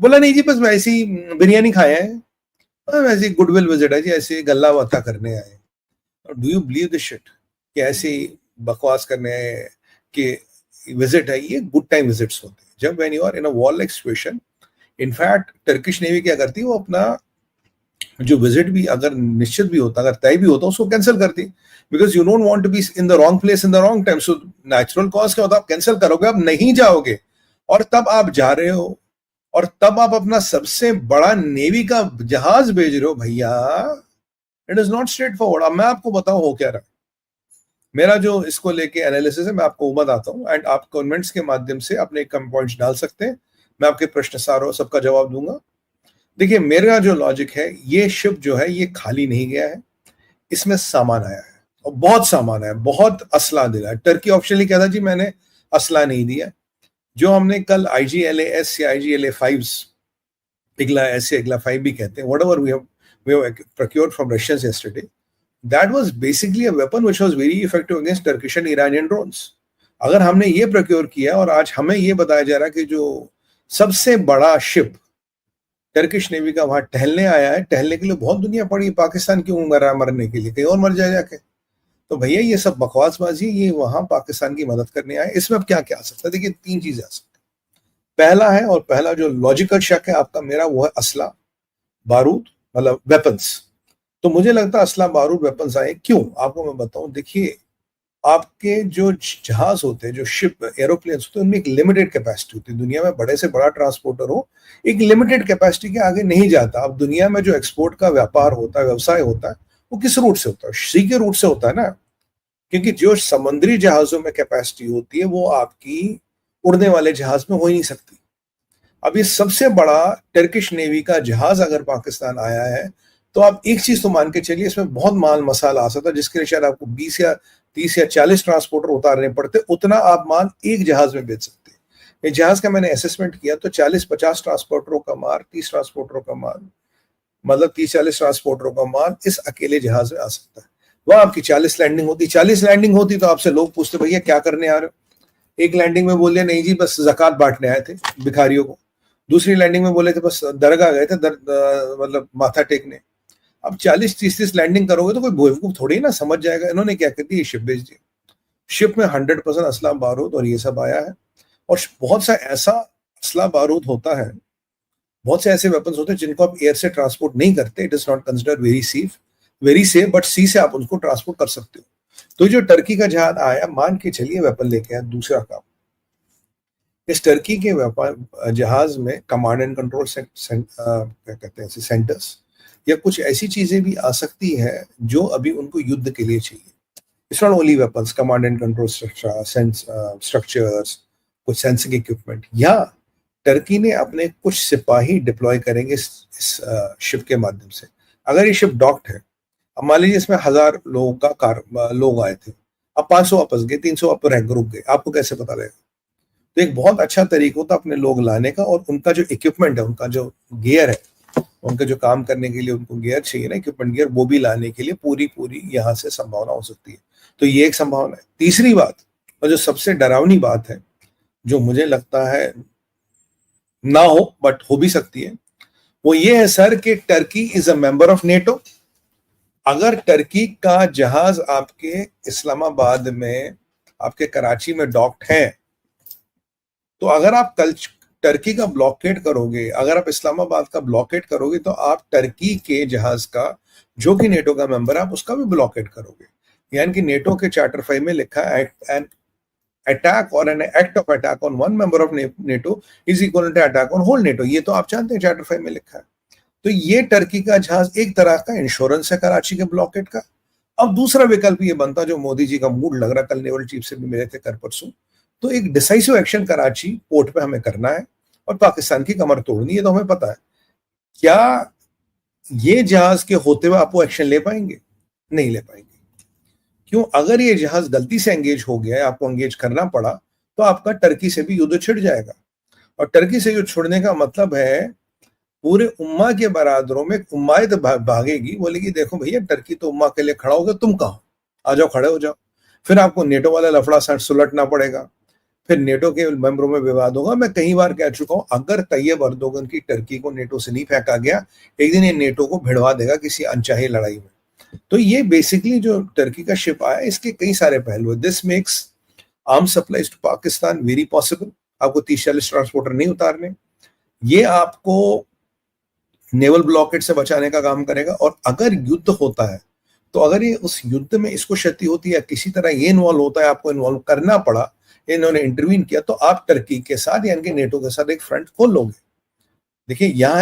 बोला नहीं जी बस वैसे ही बिरयानी खाए हैं, वैसे ही गुडविल विजिट है जी, ऐसे ही गल्ला बाता करने आए। Do you believe this shit कि ऐसे ही बकवास करने आए कि विजिट है? ये गुड टाइम विजिट्स होते हैं जब when you are in a war like situation. In fact Turkish navy क्या करती है, वो अपना जो विजिट भी अगर निश्चित भी होता, अगर तय भी होता, उसको कैंसिल करती, because you don't want to be in the wrong place in the wrong time. So natural cause क्या होता है, आप कैंसिल करोगे, आप नहीं जाओगे, और तब आप जा रहे हो, और तब आप अपना सबसे बड़ा नेवी का जहाज भेज रहे हो भैया। It is not straight forward. अब मैं आपको बताऊं हो क्या रहा है। मेरा जो इसको लेके एनालिसिस है मैं आपको बताता हूँ, एंड आप कमेंट्स के माध्यम से अपने कम पॉइंट्स डाल सकते हैं, मैं आपके प्रश्न सारों सबका जवाब दूंगा। देखिए मेरा जो लॉजिक है, ये शिप जो है ये खाली नहीं गया है, इसमें सामान आया है, और बहुत सामान आया, बहुत असला दिला है। टर्की ऑप्शनली कहता जी मैंने असला नहीं दिया। जो हमने कल IGLAS या IGLA-5, इगला एस या इगला 5 भी कहते हैं, whatever we have procured from Russians yesterday, that was basically a weapon which was very effective against Turkish and Iranian drones. अगर हमने ये प्रोक्योर किया और आज हमें ये बताया जा रहा है कि जो सबसे बड़ा शिप टर्किश नेवी का वहां टहलने आया है, टहलने के लिए बहुत दुनिया पड़ी, पाकिस्तान क्यों मर रहा है मरने के लिए, कहीं और मर जाए जाके। तो भैया ये सब बकवासबाजी, ये वहां पाकिस्तान की मदद करने आए। इसमें अब क्या क्या आ सकता है? देखिए 3 चीजें आ सकती है। पहला है, और पहला जो लॉजिकल शक है आपका मेरा, वो है असला बारूद, मतलब वेपन्स। तो मुझे लगता है असला बारूद वेपन्स आए। क्यों आपको मैं बताऊं। देखिए आपके जो जहाज होते हैं, जो शिप एरोप्लेन्स होते हैं, उनमें एक लिमिटेड कैपेसिटी होती है। दुनिया में बड़े से बड़ा ट्रांसपोर्टर हो, एक लिमिटेड कैपेसिटी के आगे नहीं जाता। अब दुनिया में जो एक्सपोर्ट का व्यापार होता है, व्यवसाय होता है, वो किस रूट से होता है? सी के रूट से होता है ना, क्योंकि जो समुद्री जहाजों में कैपेसिटी होती है वो आपकी उड़ने वाले जहाज में हो ही नहीं सकती। अब ये सबसे बड़ा टर्किश नेवी का जहाज अगर पाकिस्तान आया है, तो आप एक चीज तो मान के चलिए, इसमें बहुत माल मसाला आ सकता है, जिसके लिए शायद आपको 20 या 30 या 40 ट्रांसपोर्टर उतारने पड़ते, उतना आप माल एक जहाज में बेच सकते हैं। ये जहाज का मैंने असेसमेंट किया तो 40-50 ट्रांसपोर्टरों का माल, 30 ट्रांसपोर्टरों का माल, मतलब 30-40 ट्रांसपोर्टरों का माल इस अकेले जहाज में आ सकता है। वह आपकी 40 लैंडिंग होती, 40 लैंडिंग होती तो आपसे लोग पूछते भैया क्या करने आ रहे हो। एक लैंडिंग में बोल दिया नहीं जी बस जक़ात बांटने आए थे भिखारियों को। दूसरी लैंडिंग में बोले थे बस दरगाह गए थे, मतलब माथा टेकने। अब 40-30 लैंडिंग करोगे तो कोई बेवकूफ थोड़ी ना समझ जाएगा। इन्होंने क्या कर दिया, शिप भेज दी। शिप में 100% असला बारूद और ये सब आया है, और बहुत सा ऐसा असला बारूद होता है, बहुत से ऐसे वेपन्स होते हैं जिनको आप एयर से ट्रांसपोर्ट नहीं करते। It is not considered very safe, but sea से आप उनको ट्रांसपोर्ट कर सकते हो। तो जो टर्की का जहाज आया, मान के चलिए वेपन लेके आया। दूसरा काम, इस टर्की के जहाज में कमांड एंड कंट्रोल क्या कहते हैं सेंटर्स, या कुछ ऐसी चीजें भी आ सकती है जो अभी उनको युद्ध के लिए चाहिए। It's not only weapons, command and control structures, कुछ सेंसिंग इक्विपमेंट, या टर्की ने अपने कुछ सिपाही डिप्लॉय करेंगे इस शिप के माध्यम से। अगर ये शिप डॉक्ड है, अब मान लीजिए इसमें 1000 लोगों का लोग आए थे, अब 500 वापस गए, 300 वापस रुक गए, आपको कैसे पता लगेगा? तो एक बहुत अच्छा तरीका होता है अपने लोग लाने का, और उनका जो इक्विपमेंट है, उनका जो गियर है, उनका जो काम करने के लिए उनको गियर चाहिए ना, इक्विपमेंट गियर, वो भी लाने के लिए पूरी यहाँ से संभावना हो सकती है। तो ये एक संभावना है। तीसरी बात, और जो सबसे डरावनी बात है, जो मुझे लगता है ना हो बट हो भी सकती है, वो ये है सर कि Turkey is a member of NATO. अगर टर्की का जहाज आपके इस्लामाबाद में, आपके कराची में डॉक्ड है, तो अगर आप कल टर्की का ब्लॉकेट करोगे, अगर आप इस्लामाबाद का ब्लॉकेट करोगे, तो आप टर्की के जहाज का, जो कि नेटो का मेंबर है, आप उसका भी ब्लॉकेट करोगे। यानी कि नेटो के चार्टर 5 में लिखा है एन अटैक और an act of attack on one member of NATO is equal to attack on whole NATO. ये तो आप जानते हैं चार्टर 5 में लिखा है। तो ये टर्की का जहाज एक तरह का इंश्योरेंस है कराची के ब्लॉकेट का। अब दूसरा विकल्प ये बनता, जो मोदी जी का मूड लग रहा, कल नेवल चीफ से भी मिले थे कर परसों, तो एक डिसाइसिव एक्शन कराची पोर्ट पे हमें करना है और पाकिस्तान की कमर तोड़नी है। तो हमें पता है क्या ये जहाज के होते हुए आप वो एक्शन ले पाएंगे? नहीं ले पाएंगे। क्यों? अगर ये जहाज गलती से एंगेज हो गया है, आपको एंगेज करना पड़ा, तो आपका टर्की से भी युद्ध छिड़ जाएगा। और टर्की से युद्ध छोड़ने का मतलब है पूरे उम्मा के बरादरों में उम्मायत भागेगी, बोलेगी देखो भैया टर्की तो उम्मा के लिए खड़ा होगा, तुम कहाँ, आ जाओ, खड़े हो जाओ। फिर आपको नेटो वाला लफड़ा सुलटना पड़ेगा, फिर नेटो के मेंबरों में विवाद होगा। मैं कई बार कह चुका हूं, अगर तैयब अर्दोगन की टर्की को नेटो से नहीं फेंका गया, एक दिन ये नेटो को भिड़वा देगा किसी अनचाही लड़ाई में। तो ये बेसिकली जो टर्की का शिप आया, इसके कई सारे पहलू है। This makes arms supplies to Pakistan very possible. आपको 30-40 ट्रांसपोर्टर नहीं उतारने, ये आपको नेवल ब्लॉकेट से बचाने का काम करेगा। और अगर युद्ध होता है, तो अगर ये उस युद्ध में इसको क्षति होती है, किसी तरह ये इन्वॉल्व होता है, आपको इन्वॉल्व करना पड़ा, इन्होंने इंटरवीन किया, तो आप टर्की के साथ यानी कि नेटो के साथ एक फ्रंट खोल लोगे। देखिए यहाँ